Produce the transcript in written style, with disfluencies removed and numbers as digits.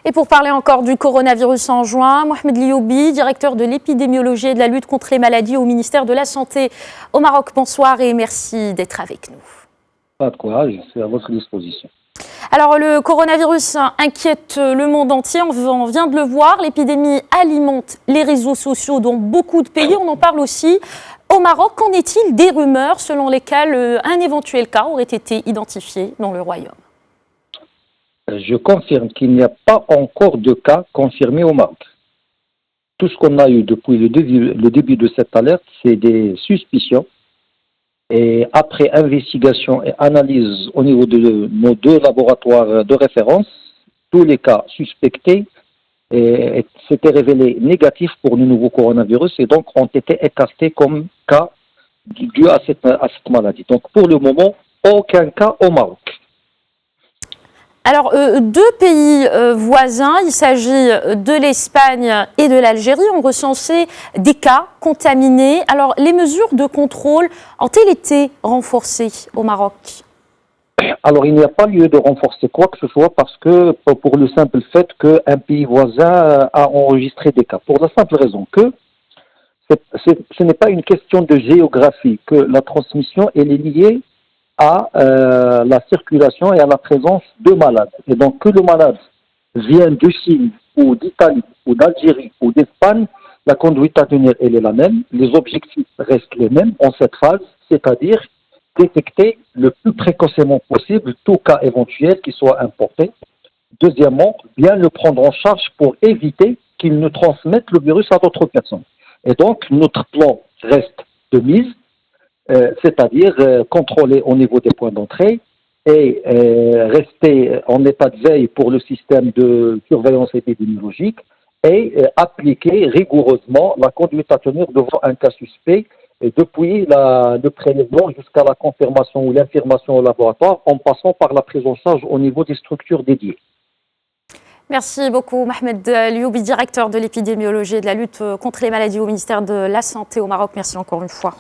Et pour parler encore du coronavirus en juin, Mohamed Lioubi, directeur de l'épidémiologie et de la lutte contre les maladies au ministère de la Santé au Maroc. Bonsoir et merci d'être avec nous. Pas de quoi, je suis à votre disposition. Alors le coronavirus inquiète le monde entier, on vient de le voir, l'épidémie alimente les réseaux sociaux dans beaucoup de pays, on en parle aussi au Maroc. Qu'en est-il des rumeurs selon lesquelles un éventuel cas aurait été identifié dans le royaume? Je confirme qu'il n'y a pas encore de cas confirmés au Maroc. Tout ce qu'on a eu depuis le début de cette alerte, c'est des suspicions. Et après investigation et analyse au niveau de nos 2 laboratoires de référence, tous les cas suspectés s'étaient révélés négatifs pour le nouveau coronavirus et donc ont été écartés comme cas dus à cette maladie. Donc pour le moment, aucun cas au Maroc. Alors, 2 pays voisins, il s'agit de l'Espagne et de l'Algérie, ont recensé des cas contaminés. Alors, les mesures de contrôle ont-elles été renforcées au Maroc? Alors, il n'y a pas lieu de renforcer quoi que ce soit parce que, pour le simple fait qu'un pays voisin a enregistré des cas. Pour la simple raison que ce n'est pas une question de géographie, que la transmission elle est liée à la circulation et à la présence de malades. Et donc, que le malade vienne de Chine ou d'Italie ou d'Algérie ou d'Espagne, la conduite à tenir, elle est la même. Les objectifs restent les mêmes en cette phase, c'est-à-dire détecter le plus précocement possible tout cas éventuel qui soit importé. Deuxièmement, bien le prendre en charge pour éviter qu'il ne transmette le virus à d'autres personnes. Et donc, notre plan reste de mise, c'est-à-dire contrôler au niveau des points d'entrée et rester en état de veille pour le système de surveillance épidémiologique et appliquer rigoureusement la conduite à tenir devant un cas suspect depuis le prélèvement jusqu'à la confirmation ou l'infirmation au laboratoire en passant par la prise en charge au niveau des structures dédiées. Merci beaucoup Mohamed Lioubi, directeur de l'épidémiologie et de la lutte contre les maladies au ministère de la Santé au Maroc. Merci encore une fois.